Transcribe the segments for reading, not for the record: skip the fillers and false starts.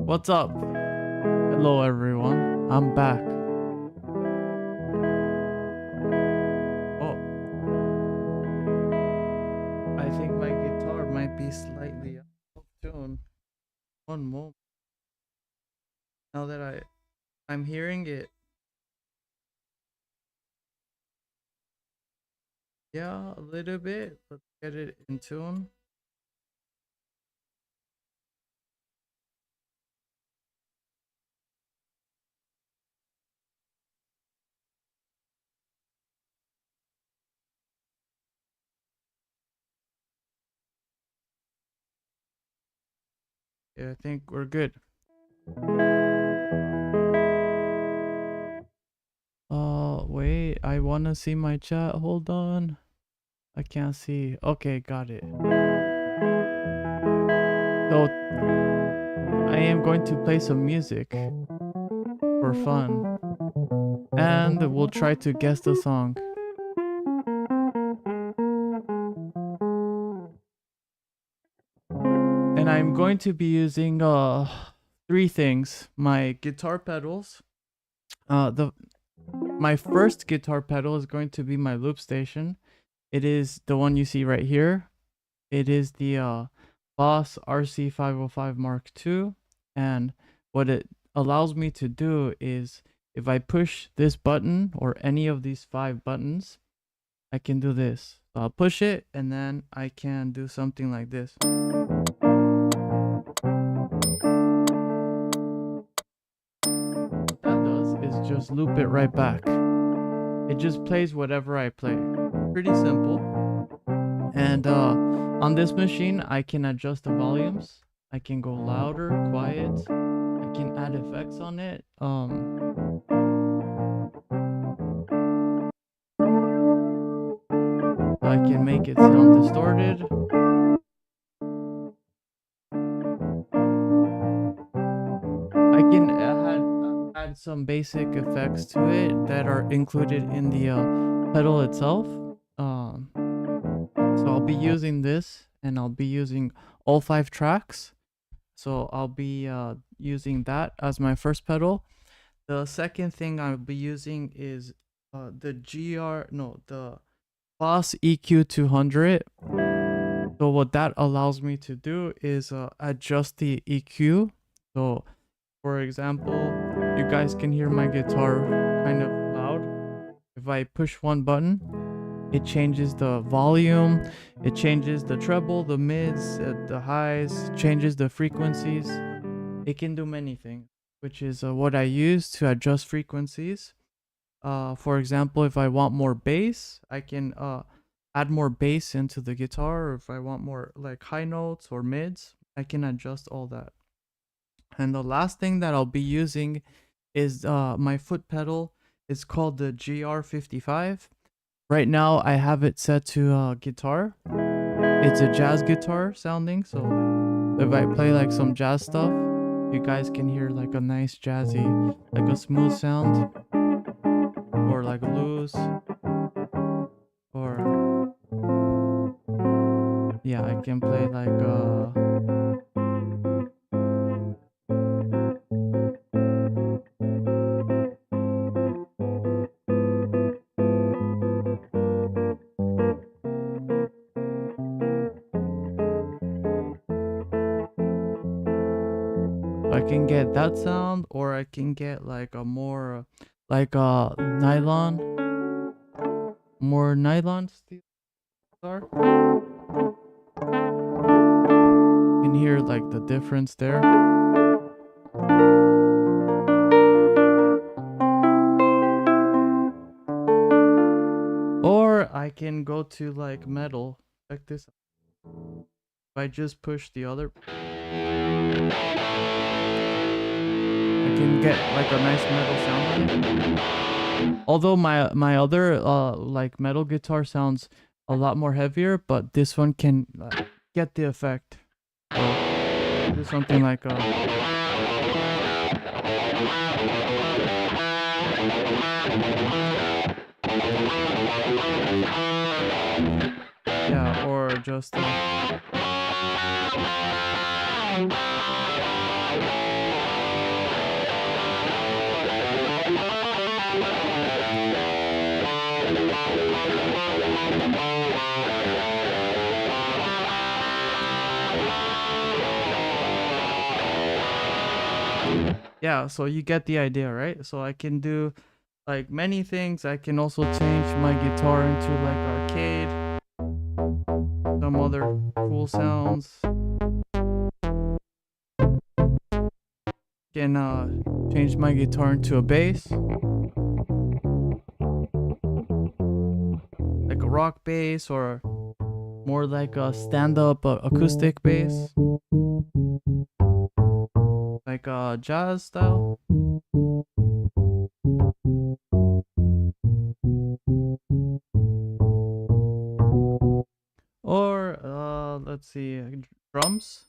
What's up? Hello everyone. I'm back. Oh, I think my guitar might be slightly out of tune. One moment. Now that I'm hearing it. Yeah, a little bit. Let's get it in tune. Yeah, I think we're good. Wait, I wanna see my chat. Hold on. I can't see. Okay, got it. So I am going to play some music for fun. And we'll try to guess the song. And I'm going to be using three things. My guitar pedals. My first guitar pedal is going to be my loop station. It is the one you see right here. It is the Boss RC505 Mark II. And what it allows me to do is if I push this button or any of these 5 buttons, I can do this. So I'll push it and then I can do something like this. What that does is just loop it right back. It just plays whatever I play. Pretty simple. And on this machine, I can adjust the volumes. I can go louder, quiet. I can add effects on it. I can make it sound distorted. I can add some basic effects to it that are included in the pedal itself. So I'll be using this, and I'll be using all 5 tracks. So I'll be using that as my first pedal. The second thing I'll be using is the Boss EQ200. So what that allows me to do is adjust the EQ. So for example, you guys can hear my guitar kind of loud. If I push one button, it changes the volume, it changes the treble, the mids, the highs, changes the frequencies. It can do many things, which is what I use to adjust frequencies. For example, if I want more bass, I can add more bass into the guitar, or if I want more like high notes or mids, I can adjust all that. And the last thing that I'll be using is my foot pedal. It's called the GR55. Right now I have it set to guitar. It's a jazz guitar sounding, so if I play like some jazz stuff, you guys can hear like a nice jazzy, like a smooth sound, or like blues, or yeah, I can play like I can get that sound, or I can get like a more like a more nylon steel guitar. You can hear like the difference there. Or I can go to like metal. Check this out. If I just push the other, I can get like a nice metal sound on it. Although my other like metal guitar sounds a lot more heavier, but this one can get the effect. So do something like yeah, or just Yeah, so you get the idea, right? So I can do like many things. I can also change my guitar into like arcade, some other cool sounds. Can change my guitar into a bass, like a rock bass or more like a stand-up acoustic bass, like a jazz style. Or let's see, drums.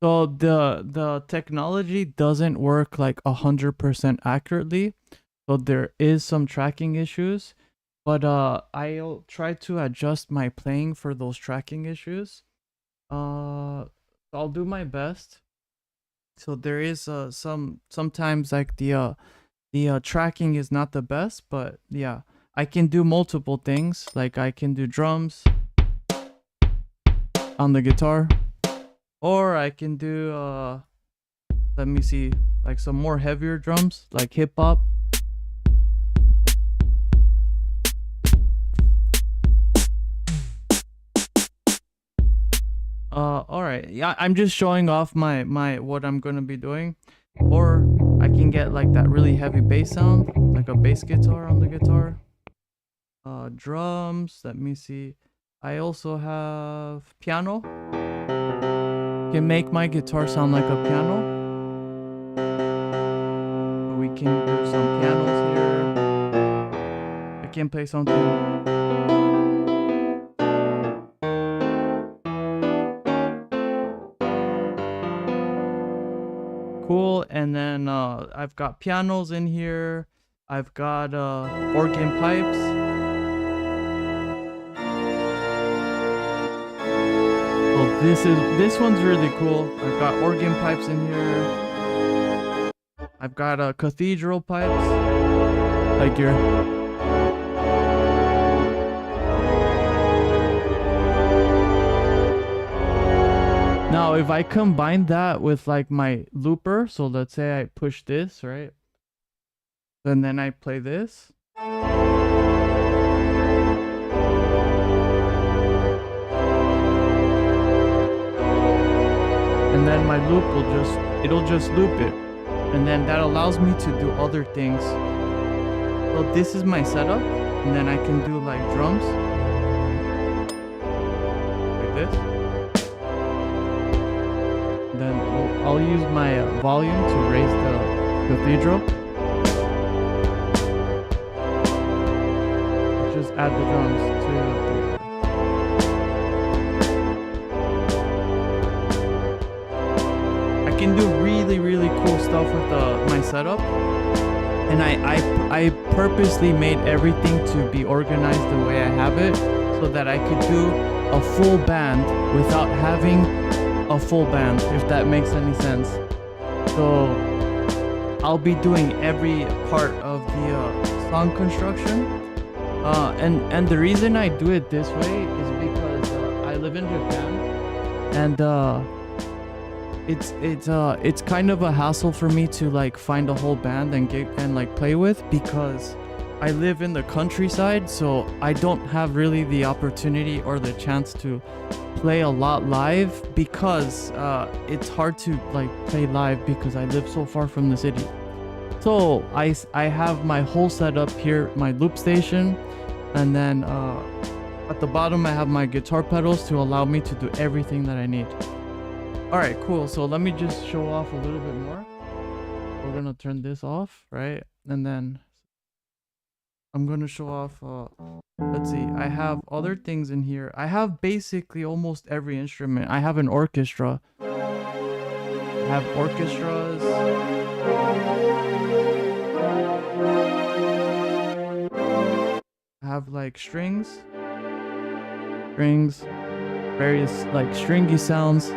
So the technology doesn't work like 100% accurately. So there is some tracking issues, but I'll try to adjust my playing for those tracking issues. I'll do my best. So there is sometimes like the tracking is not the best, but yeah, I can do multiple things. Like I can do drums on the guitar, or I can do let me see, like some more heavier drums, like hip hop. All right. Yeah, I'm just showing off my what I'm gonna be doing, or I can get like that really heavy bass sound, like a bass guitar on the guitar. Drums. Let me see. I also have piano. Can make my guitar sound like a piano. We can do some pianos here. I can play something. Cool. And then I've got pianos in here. I've got organ pipes. Well, this one's really cool. I've got organ pipes in here. I've got cathedral pipes, like your. Now, if I combine that with like my looper, so let's say I push this, right? And then I play this. And then my loop it'll just loop it. And then that allows me to do other things. So this is my setup. And then I can do like drums. Like this. Then I'll use my volume to raise the cathedral. Just add the drums to I can do really cool stuff with my setup. And I purposely made everything to be organized the way I have it, so that I could do a full band without having a full band, if that makes any sense. So I'll be doing every part of the song construction, and the reason I do it this way is because I live in Japan, and it's kind of a hassle for me to like find a whole band and like play with, because I live in the countryside, so I don't have really the opportunity or the chance to play a lot live, because it's hard to like play live because I live so far from the city. So I have my whole setup here, my loop station, and then at the bottom I have my guitar pedals to allow me to do everything that I need. All right, cool. So let me just show off a little bit more. We're gonna turn this off, right? And then I'm gonna show off let's see, I have other things in here. I have basically almost every instrument. I have an orchestra. I have orchestras. I have like strings, various like stringy sounds.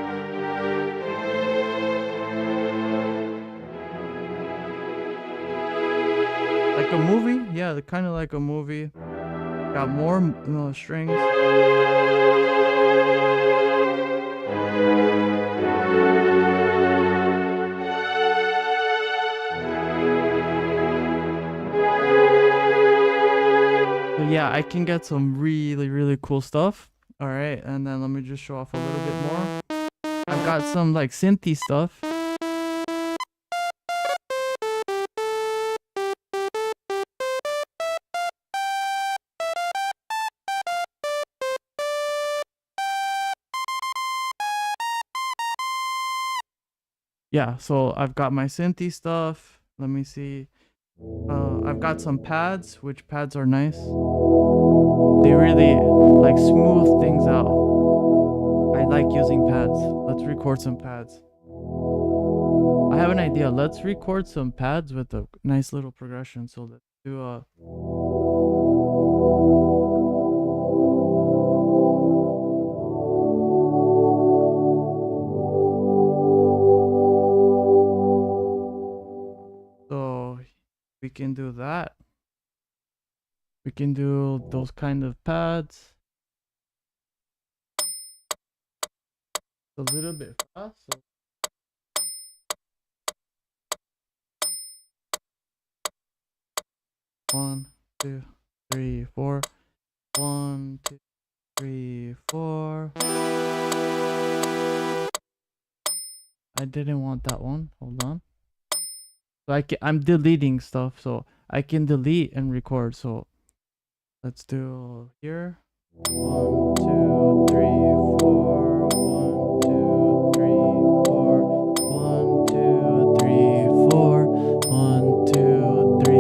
Like a movie, yeah, kind of like a movie. Got more strings. So yeah, I can get some really cool stuff. All right, and then let me just show off a little bit more. I've got some like synthy stuff. Yeah, so I've got my synthy stuff. Let me see. I've got some pads, which pads are nice. They really like smooth things out. I like using pads. Let's record some pads. I have an idea. Let's record some pads with a nice little progression. So let's do a so we can do that. We can do those kind of pads. A little bit fast. So one, two, three, four. 1, 2, 3, 4. I didn't want that one. Hold on. So I'm deleting stuff, so I can delete and record. So let's do here. 1, 2, 3, 4. 1, 2, 3, 4. 1, 2, 3, 4. 1, 2, 3,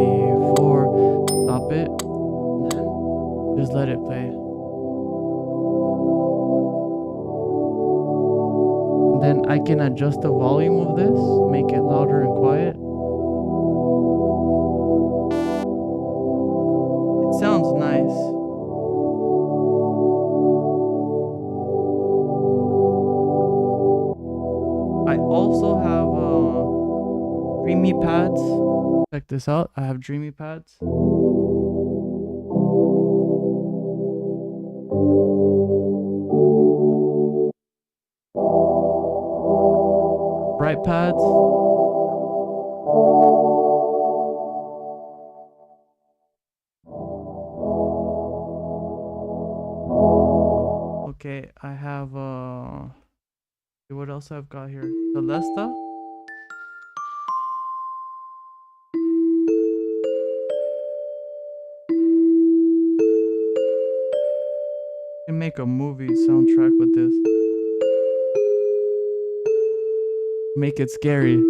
4. Stop it. And then just let it play. And then I can adjust the volume of this, make it louder and quiet. It sounds nice. I also have Dreamy pads. Check this out. I have Dreamy pads. Bright pads. Okay, I have what else I've got here? Celesta. I can make a movie soundtrack with this. Make it scary.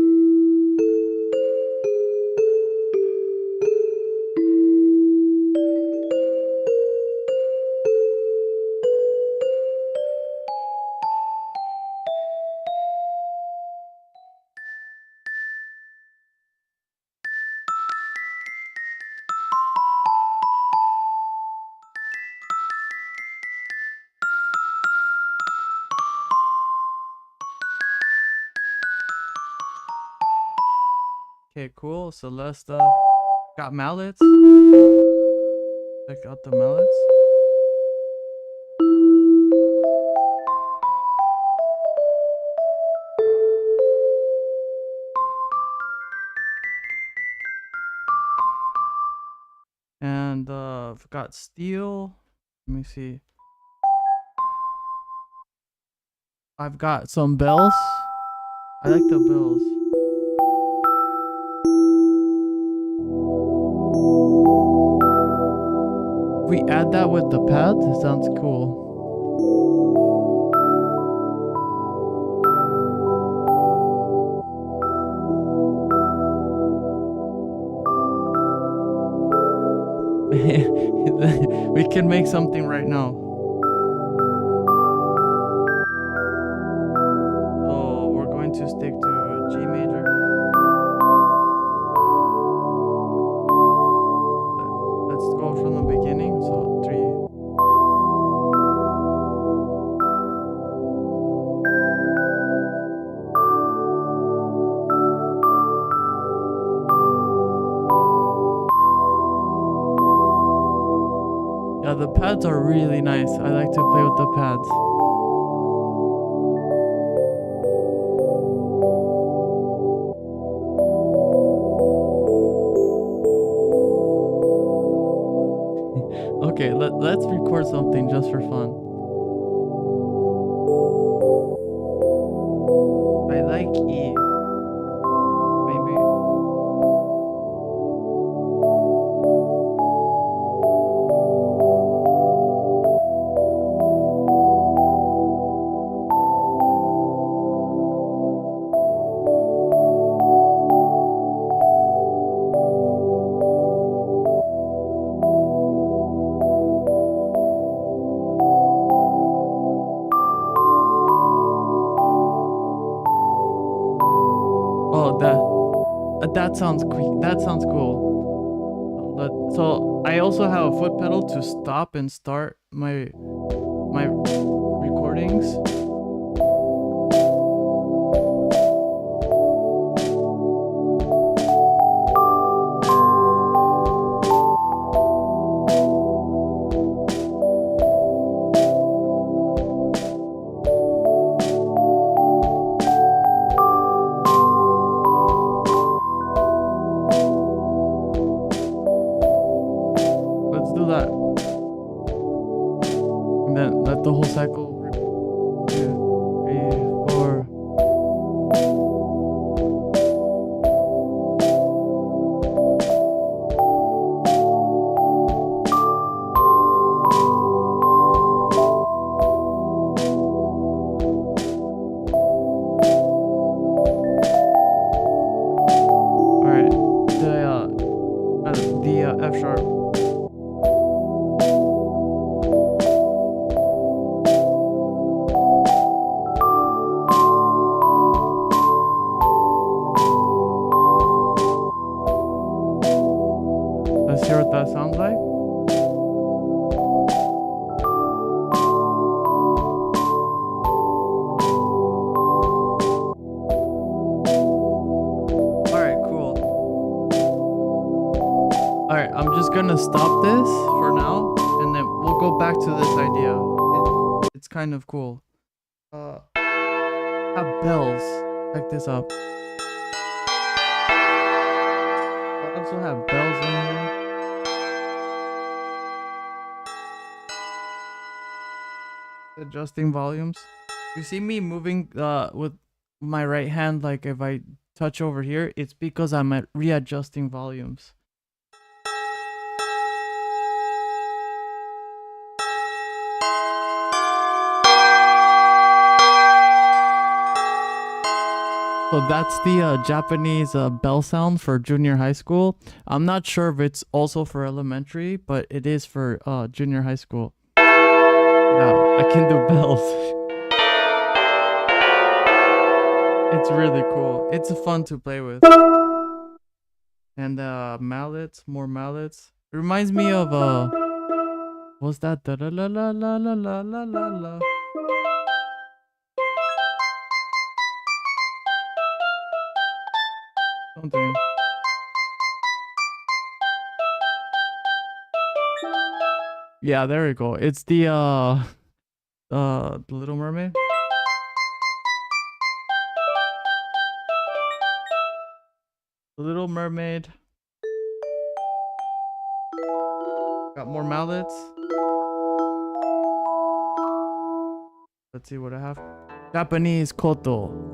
Okay, cool. Celesta. Got mallets. Check out the mallets. And I've got steel. Let me see. I've got some bells. I like the bells. If we add that with the pads, it sounds cool. We can make something right now. So we're going to stick to G major. Let's go from the beginning. So 3. the pads are really nice. I like to play with the pads. Okay, let's record something just for fun. I like E. Maybe. Oh, that sounds cool. So I also have a foot pedal to stop and start my recordings. Let's do that. And then let the whole cycle. 2, 3, 4. All right, the F sharp. Let's hear what that sounds like. Alright, cool. Alright, I'm just gonna stop this for now, and then we'll go back to this idea. It's kind of cool. Have bells. Check this out. I also have bells in here. Adjusting volumes. You see me moving with my right hand, like if I touch over here, it's because I'm readjusting volumes. So that's the Japanese bell sound for junior high school. I'm not sure if it's also for elementary, but it is for junior high school. Yeah, I can do bells. It's really cool. It's fun to play with. And mallets, more mallets. It reminds me of what's that? Da la la la la la la la la la. Something. Yeah, there we go. It's the Little Mermaid. The Little Mermaid. Got more mallets. Let's see what I have. Japanese koto.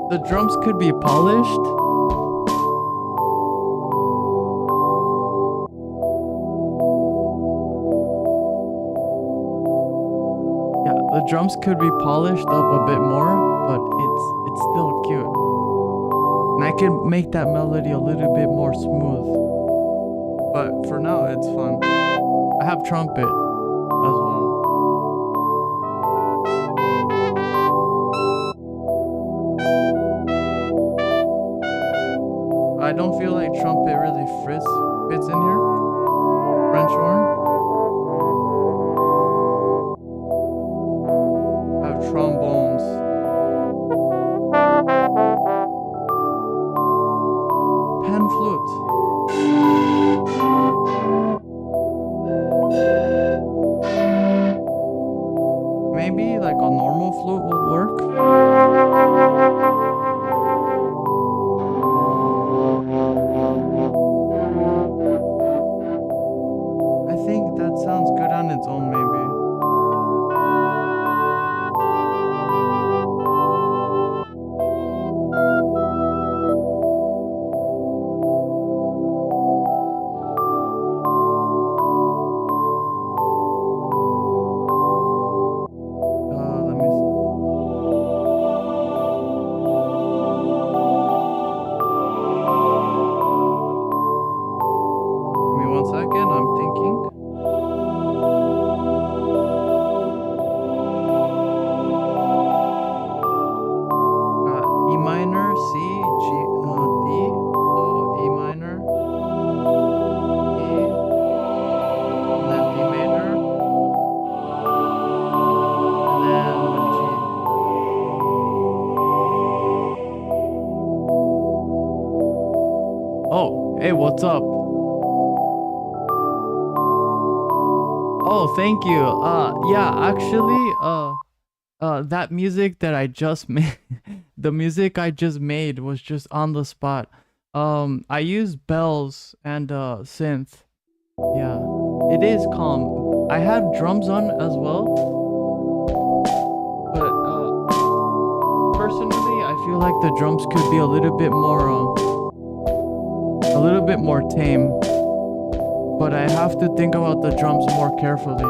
The drums could be polished. drums could be polished up a bit more, but it's still cute. And I can make that melody a little bit more smooth. But for now, it's fun. I have trumpet as well. I don't feel like trumpet really fits in here. French horn. I have trombones. Pan flute. Maybe like a normal flute would work. I think that sounds good on its own, maybe. Let me see. Give me 1 second, I'm thinking. E minor, C, G, D, so E minor, E, and then D major, and then G. Oh, hey, what's up? Oh, thank you. Yeah, actually, that music that I just made, the music I just made was just on the spot. I used bells and synth. Yeah, it is calm. I had drums on as well, but personally, I feel like the drums could be a little bit more tame. But I have to think about the drums more carefully.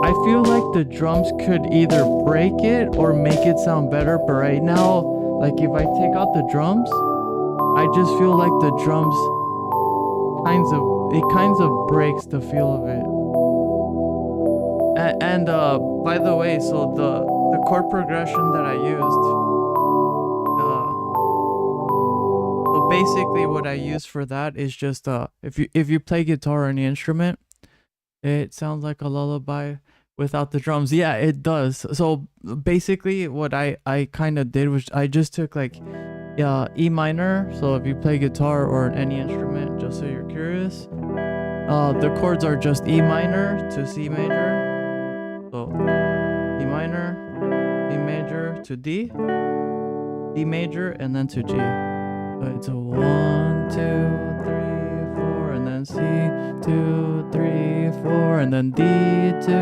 I feel like the drums could either break it or make it sound better, but right now, like if I take out the drums, I just feel like the drums kind of breaks the feel of it. And by the way, so the chord progression that I used, so basically what I use for that is just if you play guitar or any instrument, it sounds like a lullaby without the drums. Yeah, it does. So basically what I kind of did was I just took like E minor. So if you play guitar or any instrument, just so you're curious, the chords are just E minor to C major. So E minor, E major to D, D major, and then to G. So it's a 1, 2, 3, 4, and then C, 2, 3, 4, and then D, 2,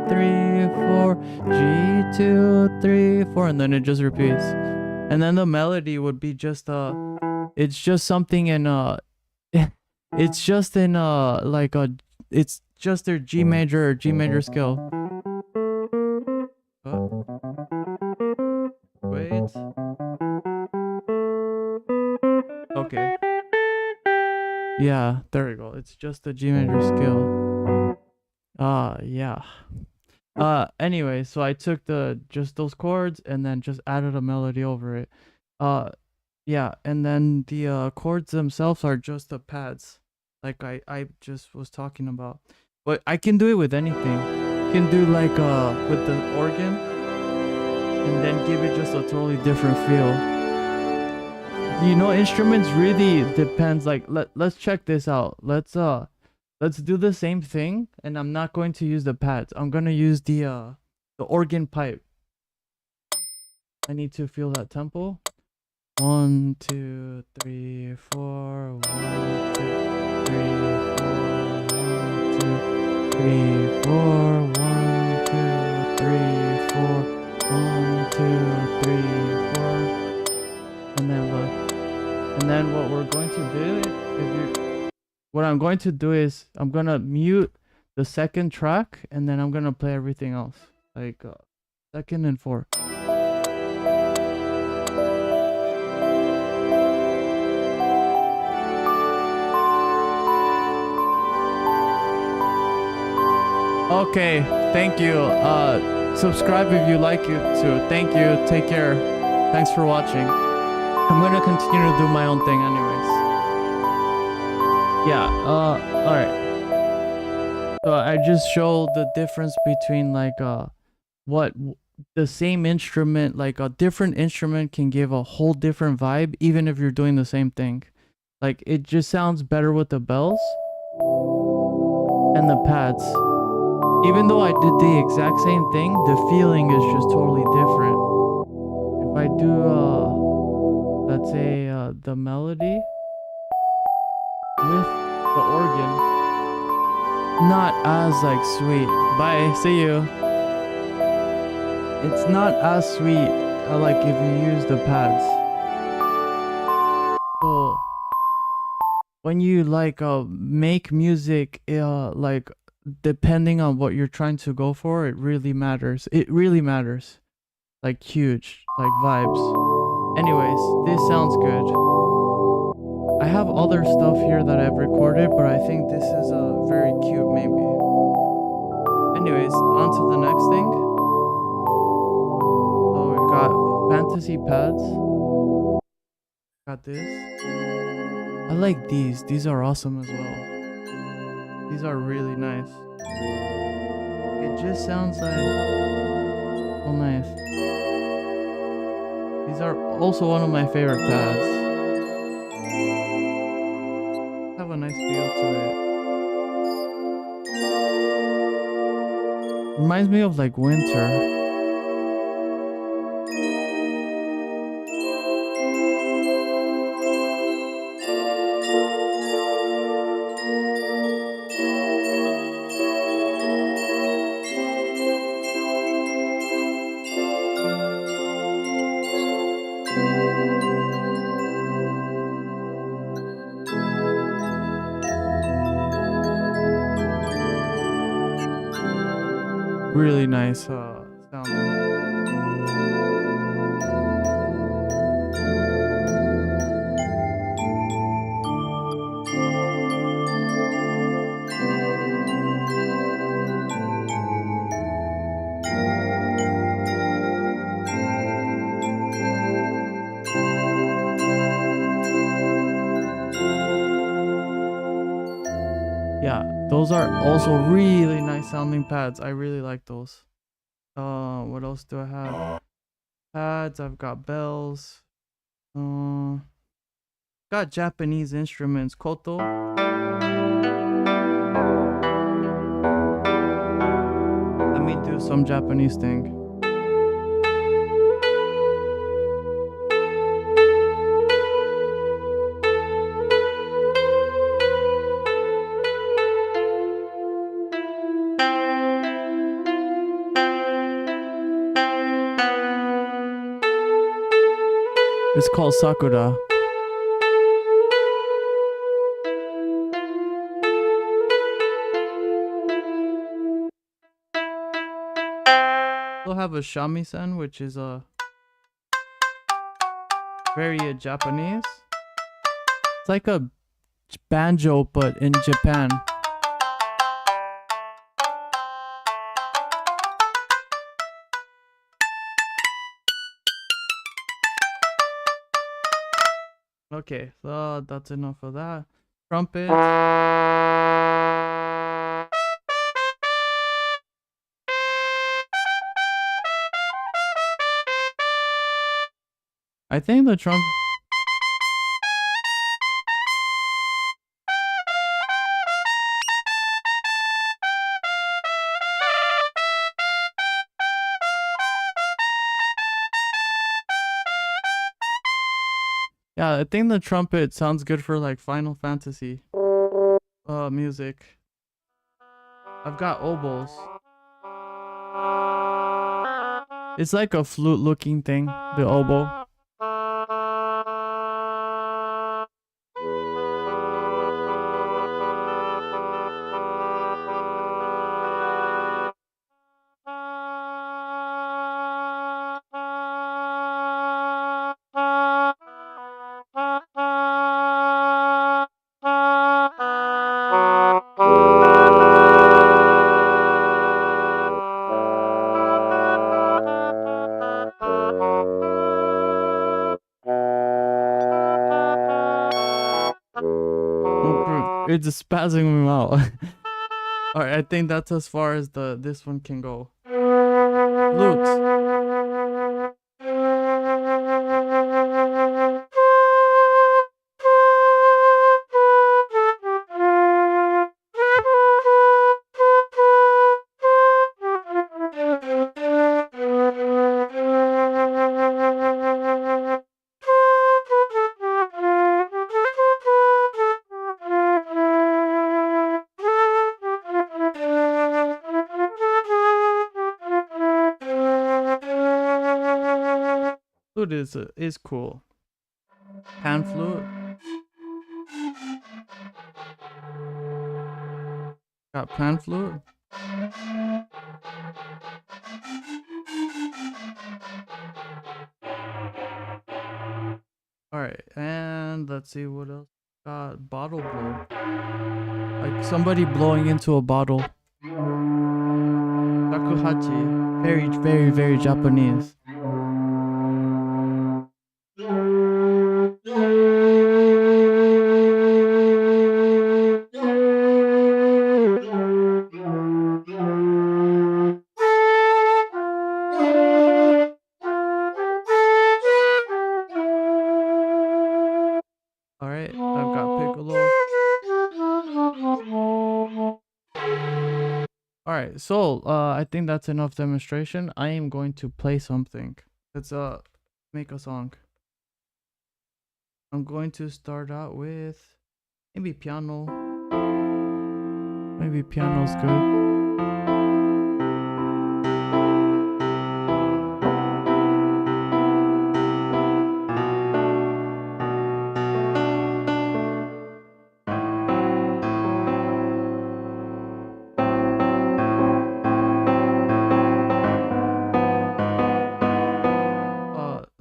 3, 4, G, 2, 3, 4, and then it just repeats. And then the melody would be just it's just something in it's just in like a, it's just their G major or G major scale. Wait. Okay. Yeah, there we go. It's just the G major scale. Yeah. Anyway, so I took just those chords and then just added a melody over it. Yeah, and then the chords themselves are just the pads, like I just was talking about. But I can do it with anything. I can do like with the organ, and then give it just a totally different feel. You know, instruments really depends. Like let's check this out. Let's do the same thing, and I'm not going to use the pads. I'm gonna use the organ pipe. I need to feel that tempo. 1, 2, 3, 4. 1, 2, 3, 4. 1, 2, 3, 4. 1, 2, 3, 4. 1, 2, 3, 4. And then look. And then what we're going to do, what I'm going to do is I'm gonna mute the second track, and then I'm gonna play everything else, like second and fourth. Okay, thank you. Subscribe if you like it too. Thank you. Take care. Thanks for watching. I'm gonna continue to do my own thing anyways. Yeah, alright. So I just showed the difference between like what the same instrument, like a different instrument can give a whole different vibe even if you're doing the same thing. Like it just sounds better with the bells and the pads. Even though I did the exact same thing, the feeling is just totally different. If I do let's say the melody with the organ, not as like sweet. Bye, see you. It's not as sweet like if you use the pads. So when you like make music like depending on what you're trying to go for, it really matters. It really matters. Like huge, like vibes. Anyways, this sounds good. I have other stuff here that I've recorded, but I think this is very cute maybe. Anyways, on to the next thing. So we've got fantasy pads. Got this. I like these. These are awesome as well. These are really nice. It just sounds like so nice. These are also one of my favorite pads. Have a nice feel to it. Reminds me of like winter. Really nice sounding. Yeah, those are also really nice sounding pads. I really like those. What else do I have? Pads, I've got bells. Got Japanese instruments, koto. Let me do some Japanese thing. It's called Sakura. We'll have a shamisen, which is a very Japanese. It's like a banjo, but in Japan. Okay, so that's enough of that. Trumpet. I think the trumpet. Yeah, I think the trumpet sounds good for like Final Fantasy music. I've got oboes. It's like a flute looking thing, the oboe. It's spazzing him out. Alright, I think that's as far as this one can go. Flutes. Flute is cool. Pan flute. Got pan flute. Alright, and let's see what else. Got bottle blow. Like somebody blowing into a bottle. Shakuhachi. Very, very, very Japanese. Alright, I've got piccolo. Alright, so I think that's enough demonstration. I am going to play something. Let's make a song. I'm going to start out with maybe piano. Maybe piano's good.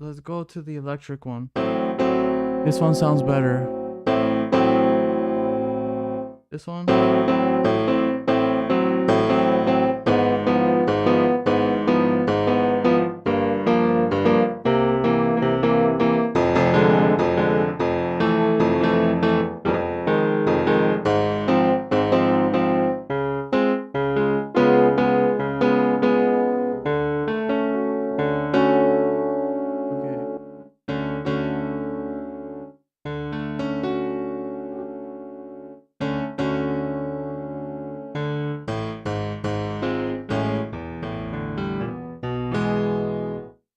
Let's go to the electric one. This one sounds better. This one.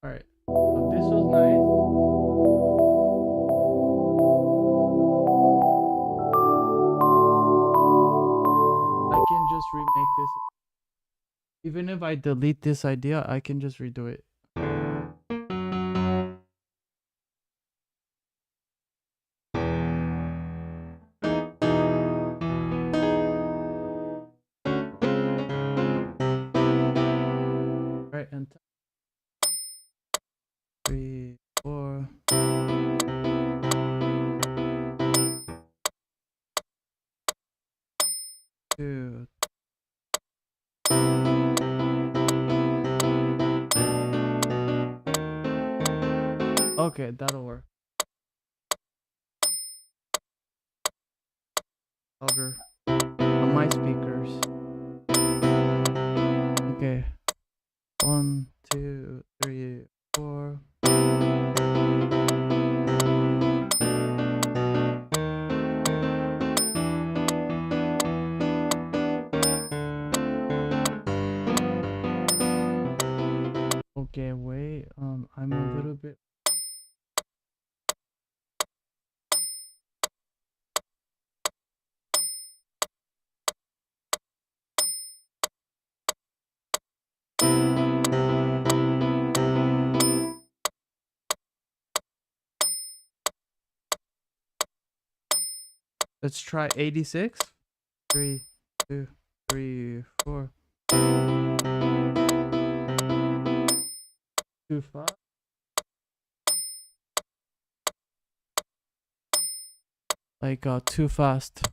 Alright, so this was nice. I can just remake this. Even if I delete this idea, I can just redo it. Alright, and 3, 4. Two. Okay, that'll work. Louder on my speakers. Okay. 1, 2, 3, 4. Okay, wait. I'm a little bit. Let's try 86. 3, 2, 3, 4. 2, 5. Like too fast.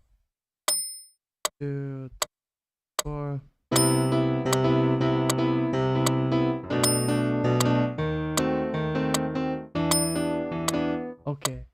2, 4. Okay.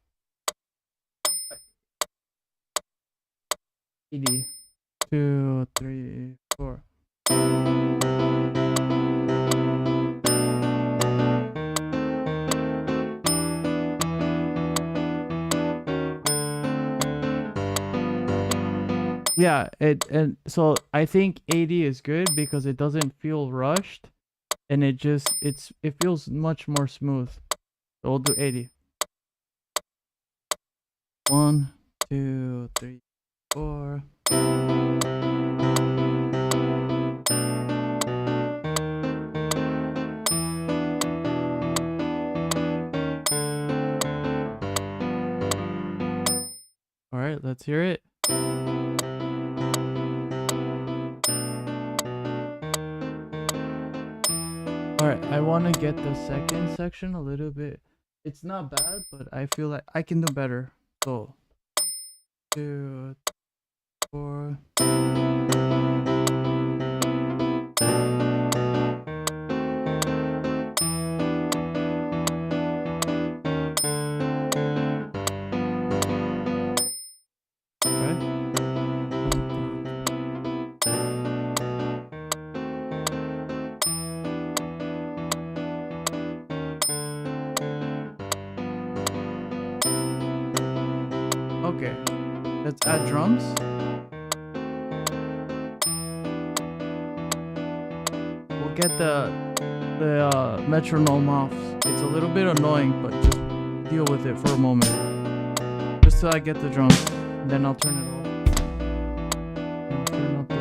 Yeah, and so I think 80 is good because it doesn't feel rushed, and it feels much more smooth. So we'll do 80. 1, 2, 3, 4. All right, let's hear it. All right, I want to get the second section a little bit. It's not bad, but I feel like I can do better. So 2, 4. Okay, let's add drums. We'll get the metronome off. It's a little bit annoying, but just deal with it for a moment. Just till I get the drums, then I'll turn it off. I'll turn up the...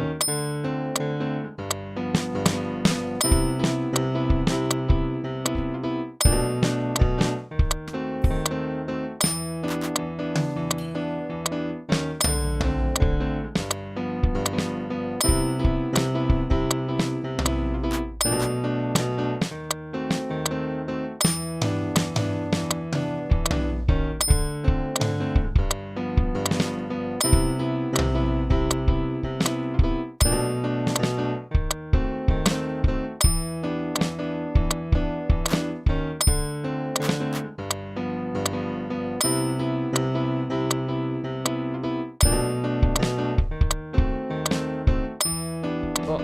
Oh,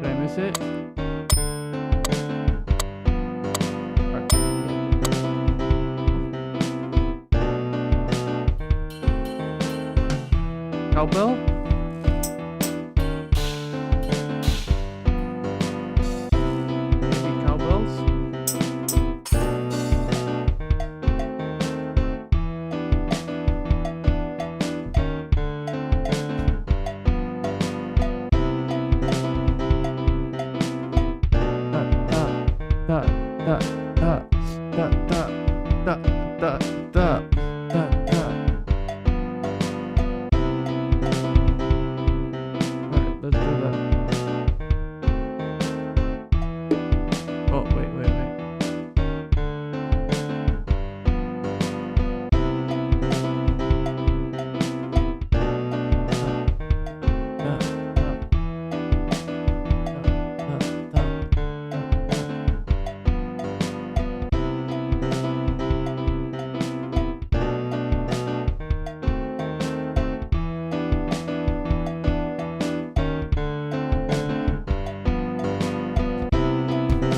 did I miss it? Cowbell? Maybe cowbells? Alright, let's do that. Oh, wait.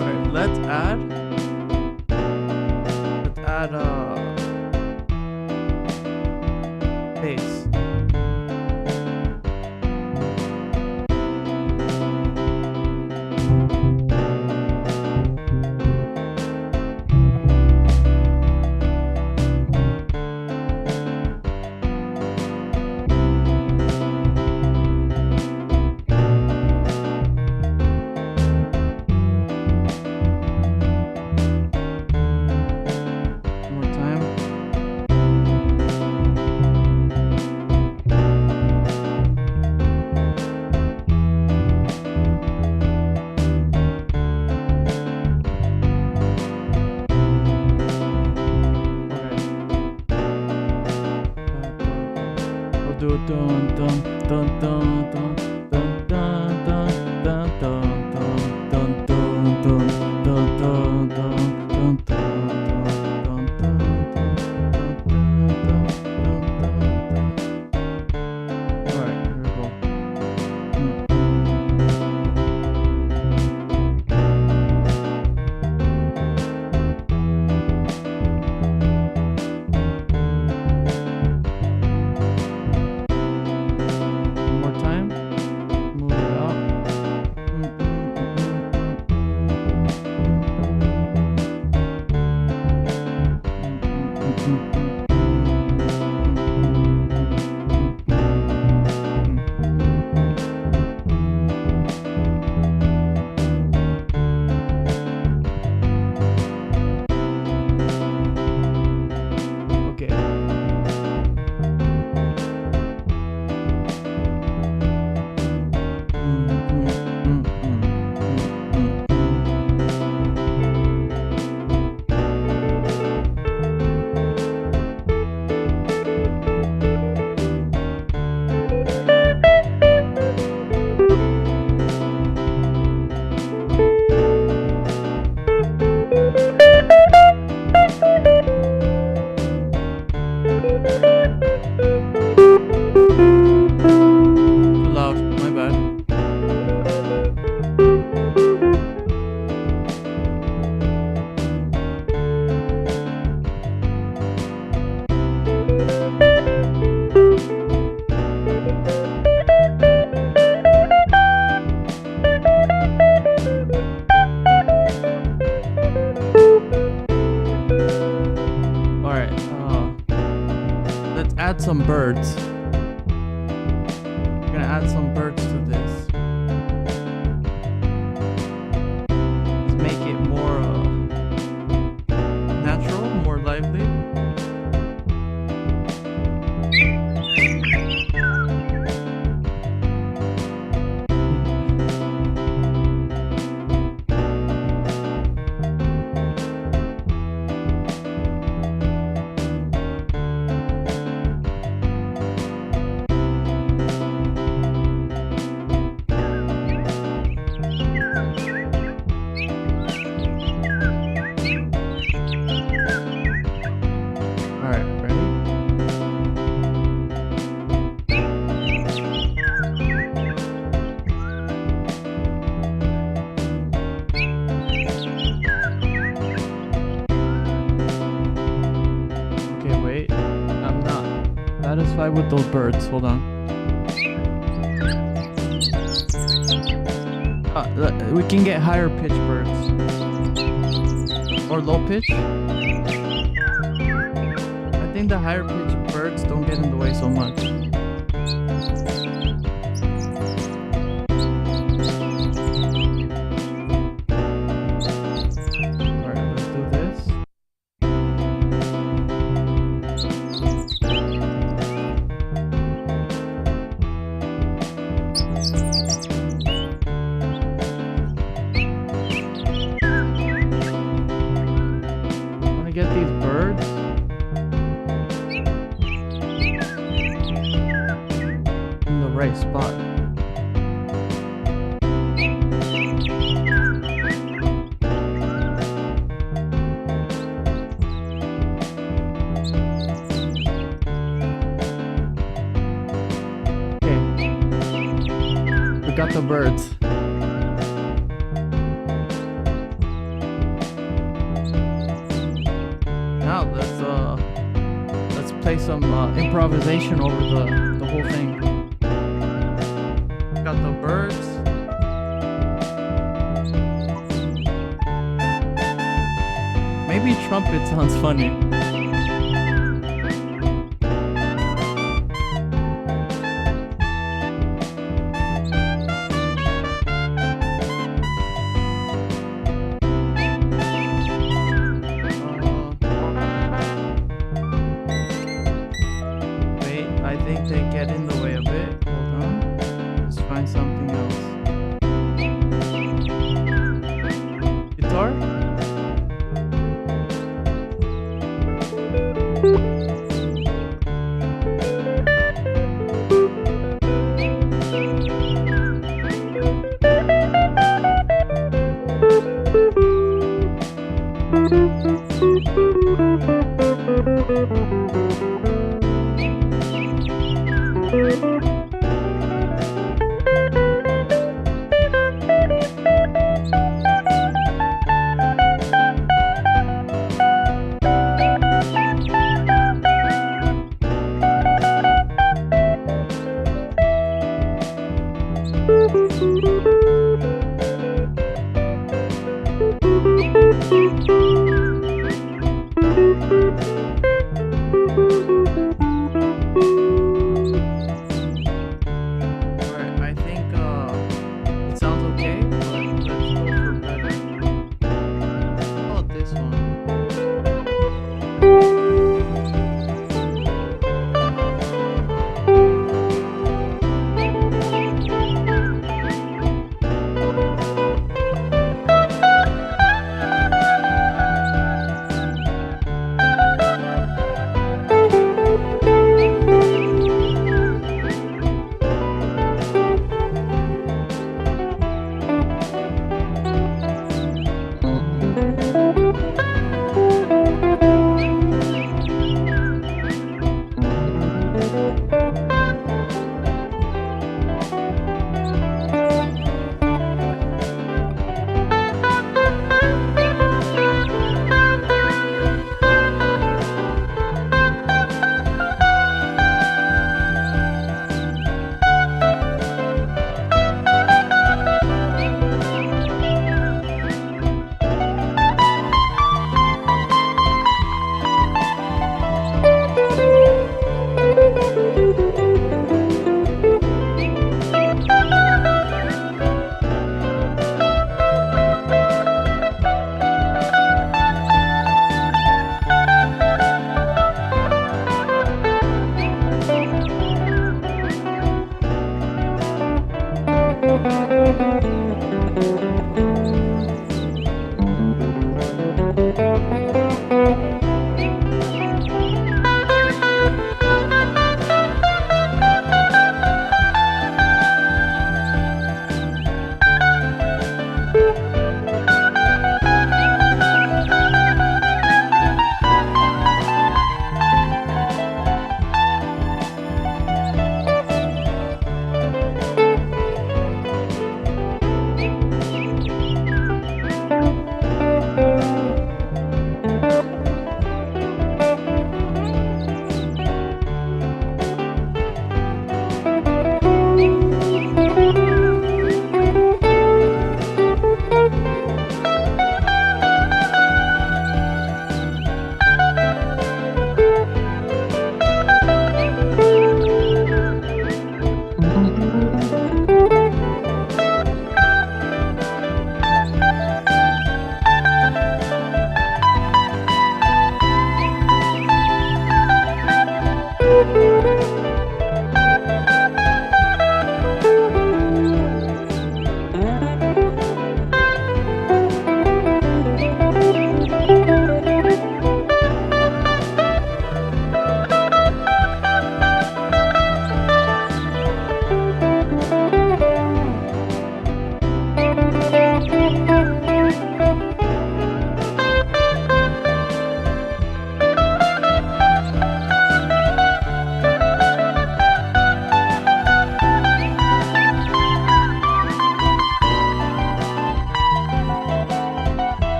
Alright, let's add bass. One more time. We'll do dun dun dun dun dun dun dun dun dun dun dun dun dun dun dun dun dun. Alright, here we go. add some birds. We're gonna add some birds to this. Let's make it more natural, more lively. Satisfied with those birds. Hold on. We can get higher pitch birds. Or low pitch. I think the higher pitch birds don't get in the way so much. Alright, let's do this. Get these birds in the right spot. Okay, we got the birds. Now let's play some improvisation over the whole thing. Got the birds. Maybe trumpet sounds funny. I think they get in the way a bit. Hold on. Let's find something else. Guitar?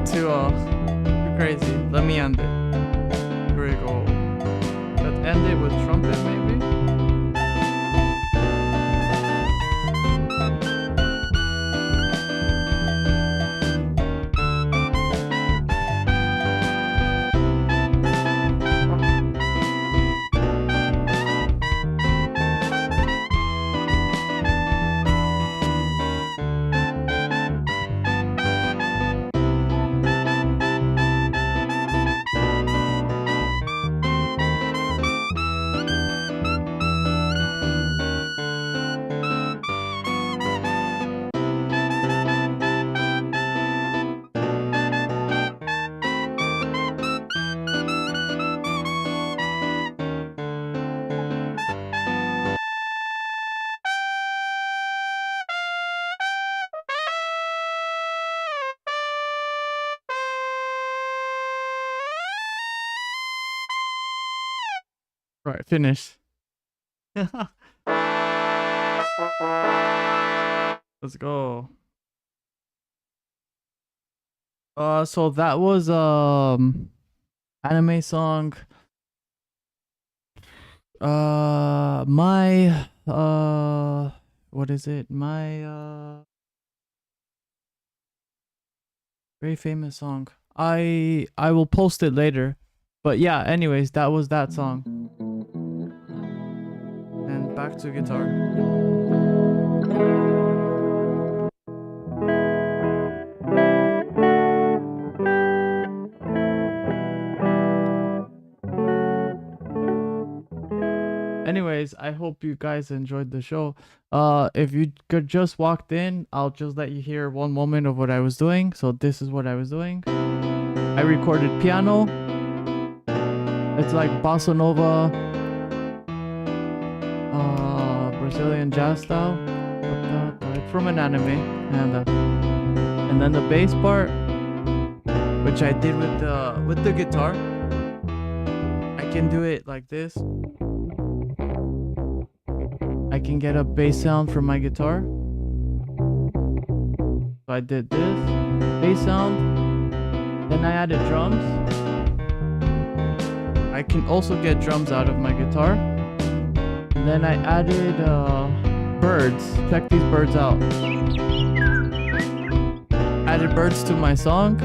too crazy. Let me end it. Here we go. Let's end it with trumpet, maybe. Right, finish. Let's go. So that was anime song. My what is it? My very famous song. I will post it later. But yeah, anyways, that was that song. And back to guitar. Anyways, I hope you guys enjoyed the show. If you could just walked in, I'll just let you hear one moment of what I was doing. So this is what I was doing. I recorded piano. It's like bossa nova, Brazilian jazz style. It's from an anime, and then the bass part, which I did with the guitar. I can do it like this. I can get a bass sound from my guitar. So I did this bass sound. Then I added drums. I can also get drums out of my guitar. And then I added birds. Check these birds out. Added birds to my song.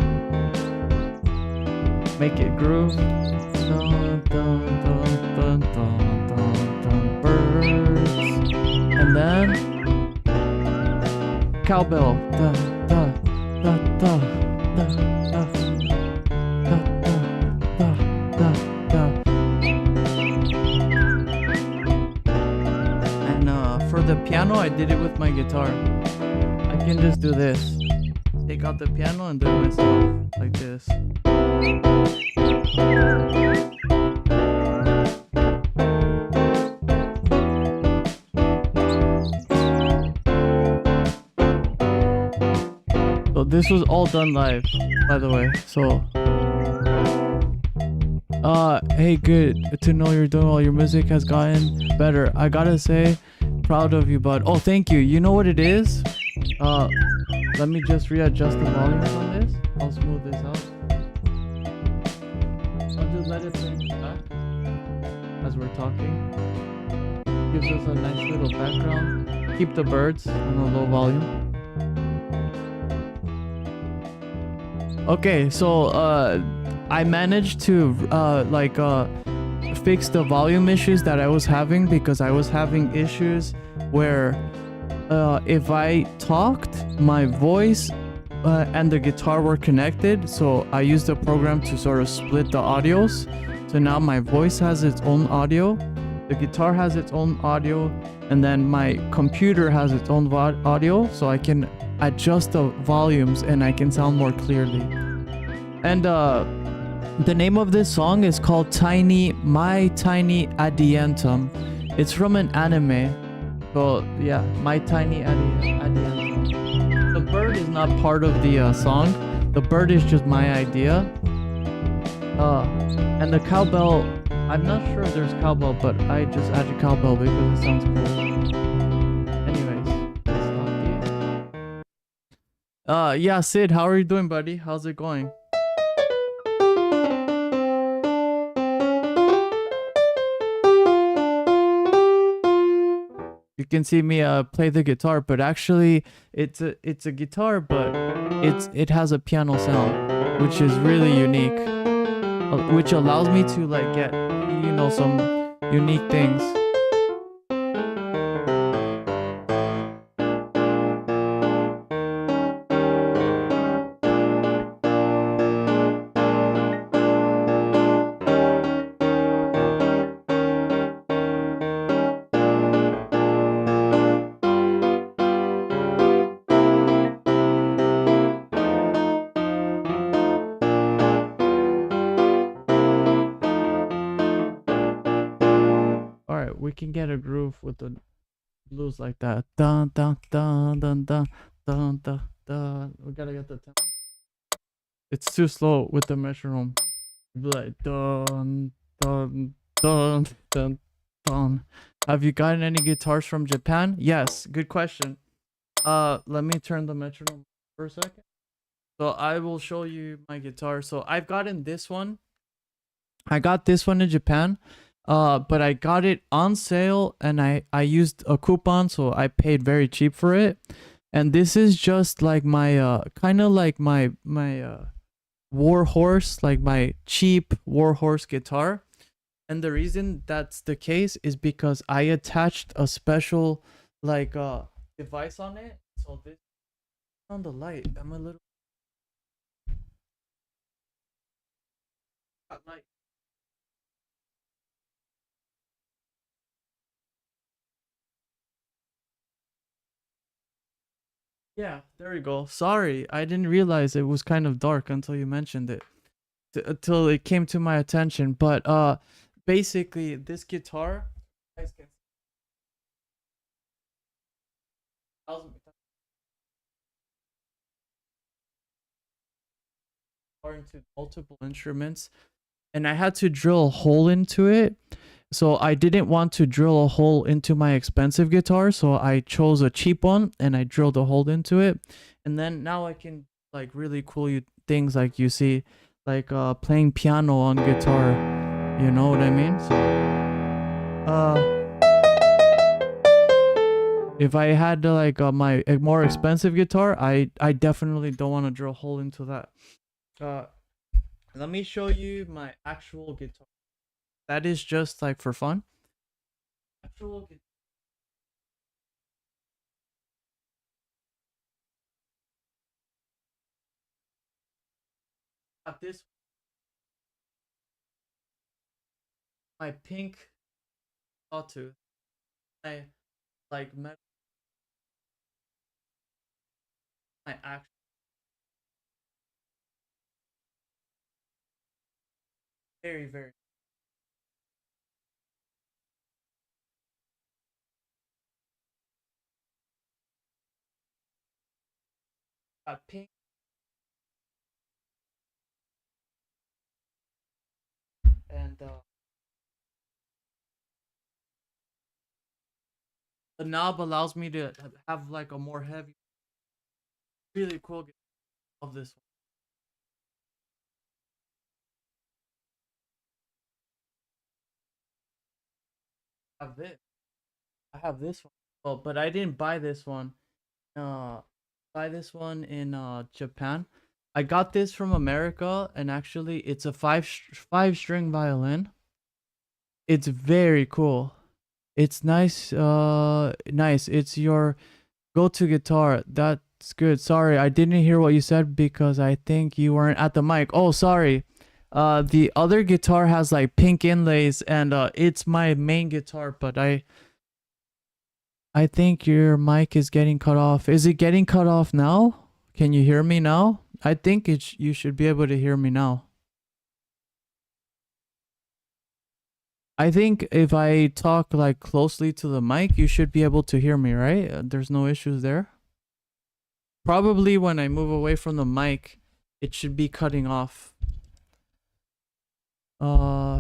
Make it groove. Dun, dun, dun, dun, dun, dun, dun, birds. And then cowbell. Da, da, da, da, da, da, da, da, da, da. And for the piano, I did it with my guitar. I can just do this. Take out the piano and do it myself, like this. So this was all done live, by the way. So hey, good to know you're doing well. Your music has gotten better. I gotta say, proud of you, bud. Oh, thank you. You know what it is? Let me just readjust the volumes on this. I'll smooth this out. I'll just let it play back as we're talking. Gives us a nice little background. Keep the birds on a low volume. Okay, so I managed to fix the volume issues that I was having, because I was having issues where if I talked, my voice and the guitar were connected. So I used the program to sort of split the audios. So now my voice has its own audio, the guitar has its own audio, and then my computer has its own audio. So I can adjust the volumes and I can sound more clearly. And the name of this song is called My Tiny Adiantum. It's from an anime. So yeah, My Tiny Adiantum. The bird is not part of the song. The bird is just my idea. And the cowbell, I'm not sure if there's cowbell, but I just added cowbell because it sounds cool. Anyways, let's stop Yeah, Sid, how are you doing, buddy? How's it going? You can see me play the guitar, but actually it's a guitar, but it has a piano sound, which is really unique, which allows me to like get some unique things. All right, we can get a groove with the blues like that. Dun dun dun dun dun dun dun dun. We gotta get the tempo. It's too slow with the metronome. Be like dun dun dun dun dun. Have you gotten any guitars from Japan? Yes, good question. Let me turn the metronome for a second. So I will show you my guitar. So I've gotten this one. I got this one in Japan. But I got it on sale and I used a coupon, so I paid very cheap for it. And this is just like my kind of like my war horse, like my cheap war horse guitar. And the reason that's the case is because I attached a special like device on it. So this on the light. I'm a little light. Yeah, there we go. Sorry, I didn't realize it was kind of dark until you mentioned it. Until it came to my attention. But basically this guitar guys can into multiple instruments, and I had to drill a hole into it. So I didn't want to drill a hole into my expensive guitar, so I chose a cheap one and I drilled a hole into it. And then now I can like really cool things like you see, like playing piano on guitar. You know what I mean? So, if I had like my more expensive guitar, I definitely don't want to drill a hole into that. Let me show you my actual guitar. That is just like for fun. Actual guitar. Got this. My pink sawtooth. My like my actual. Very very. Got pink and the knob allows me to have like a more heavy. Really cool guitar of this one. I have this. I have this one. Well, but I didn't buy this one. Uh, buy this one in Japan. I got this from America, and actually, it's a five string violin. It's very cool. It's nice. Nice. It's your go-to guitar. That's good. Sorry, I didn't hear what you said because I think you weren't at the mic. Oh, sorry. The other guitar has like pink inlays, and it's my main guitar, but I think your mic is getting cut off. Is it getting cut off now? Can you hear me now? I think you should be able to hear me now. I think if I talk like closely to the mic, you should be able to hear me, right? There's no issues there. Probably when I move away from the mic, it should be cutting off.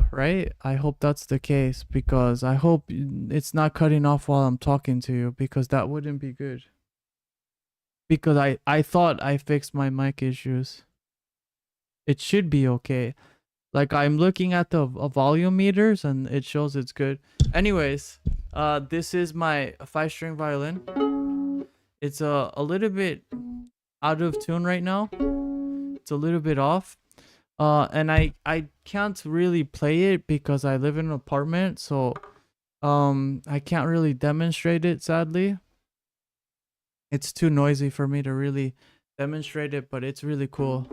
Right? I hope that's the case because I hope it's not cutting off while I'm talking to you because that wouldn't be good. because I thought I fixed my mic issues. It should be okay. Like I'm looking at the volume meters and it shows it's good. Anyways, this is my 5-string violin. It's a little bit out of tune right now. It's a little bit off. And I can't really play it because I live in an apartment, so I can't really demonstrate it, sadly. It's too noisy for me to really demonstrate it, but it's really cool.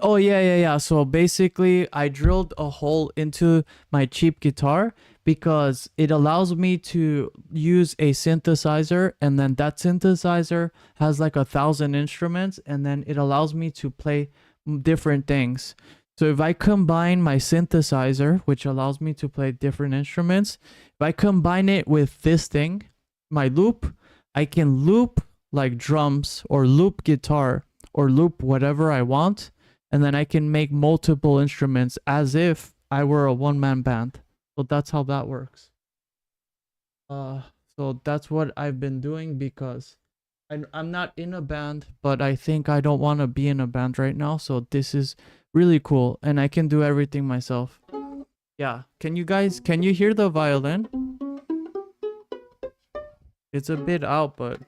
Oh yeah. So basically, I drilled a hole into my cheap guitar because it allows me to use a synthesizer, and then that synthesizer has like 1,000 instruments, and then it allows me to play different things. So if I combine my synthesizer, which allows me to play different instruments, if I combine it with this thing, my loop, I can loop like drums or loop guitar or loop whatever I want. And then I can make multiple instruments as if I were a one-man band. So that's how that works. So that's what I've been doing because I'm not in a band, but I think I don't want to be in a band right now. So this is really cool, and I can do everything myself. Yeah, can you hear the violin? It's a bit out, but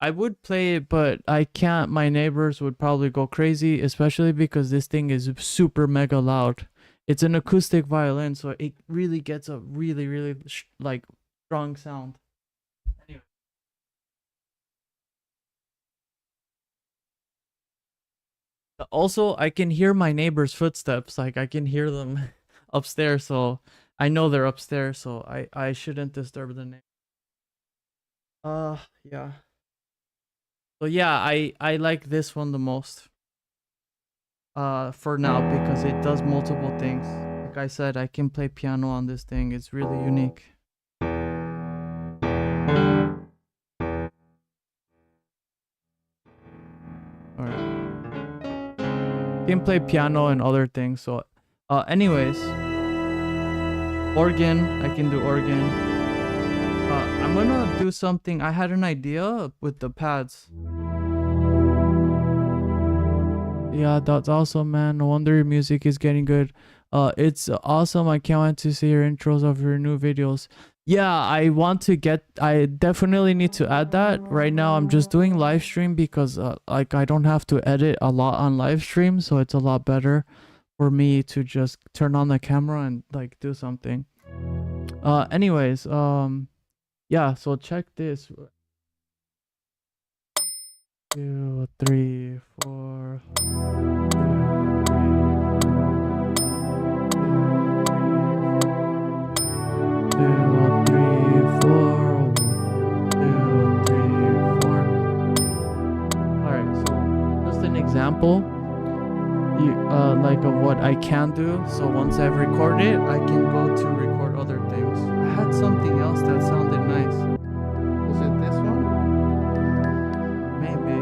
I would play it, but I can't. My neighbors would probably go crazy, especially because this thing is super mega loud. It's an acoustic violin, so it really gets a really like strong sound. Anyway. Also, I can hear my neighbors' footsteps. Like I can hear them upstairs, so I know they're upstairs, so I shouldn't disturb the neighbor. Yeah. So yeah, I like this one the most. For now, because it does multiple things. Like I said, I can play piano on this thing. It's really unique. Alright. Can play piano and other things. So anyways, organ, I can do organ. I'm gonna do something. I had an idea with the pads. Yeah, that's awesome, man. No wonder your music is getting good. It's awesome. I can't wait to see your intros of your new videos. Yeah, I definitely need to add that. Right now I'm just doing live stream because like I don't have to edit a lot on live stream, so it's a lot better for me to just turn on the camera and like do something. Anyways, yeah, so check this. 2, 3, 4. 2, 3, 4. 2, 3, 4. Alright, so just an example like of what I can do. So once I've recorded it, I can go to record other things. I had something else that sounded nice. Was it this one? Maybe.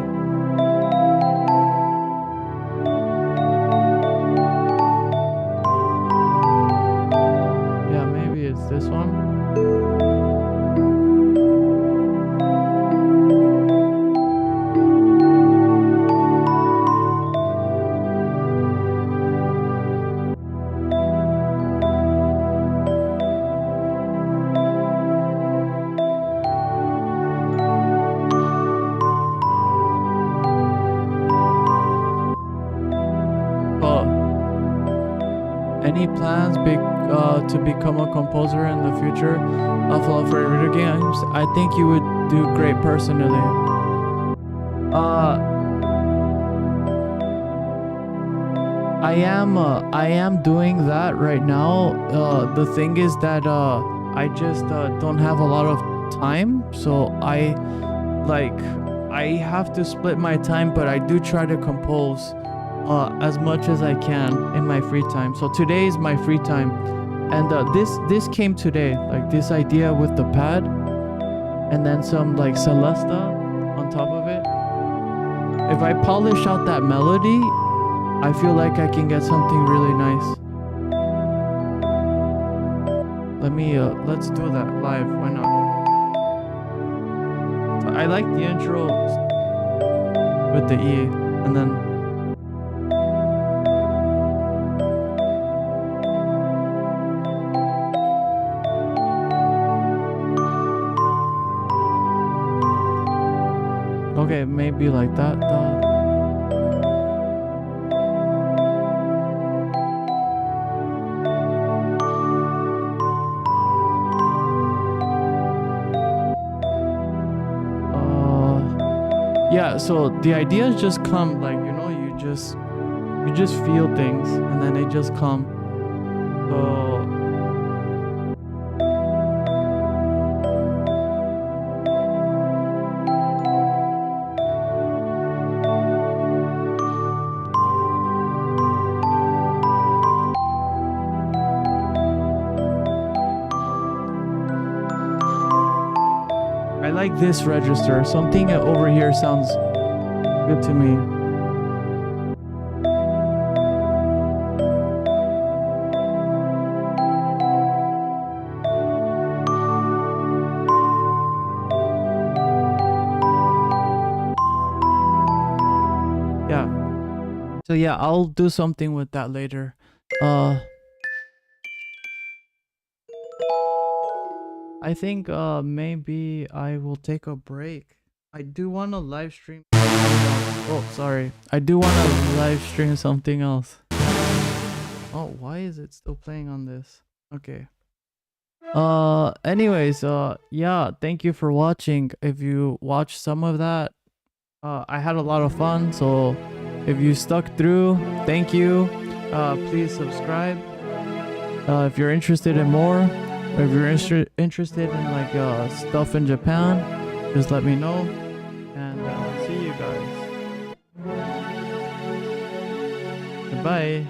Yeah, maybe it's this one. Any plans to become a composer in the future for video games? I think you would do great personally. I am doing that right now. The thing is that I just don't have a lot of time, so I have to split my time, but I do try to compose as much as I can in my free time. So today is my free time, and this came today, like this idea with the pad and then some like Celesta on top of it. If I polish out that melody, I feel like I can get something really nice. Let's do that live, why not? I like the intro with the E, and then okay, maybe like that. Yeah, so the ideas just come, like, you know, you just feel things and then they just come. So I like this register. Something over here sounds good to me. Yeah. So yeah, I'll do something with that later. I think maybe I will take a break. I do want to live stream. Oh, sorry. I do want to live stream something else. Oh, why is it still playing on this? Okay. Anyways, yeah, thank you for watching. If you watched some of that, I had a lot of fun. So if you stuck through, thank you. Please subscribe. If you're interested in more, or if you're interested in like stuff in Japan, just let me know. And see you guys. Goodbye.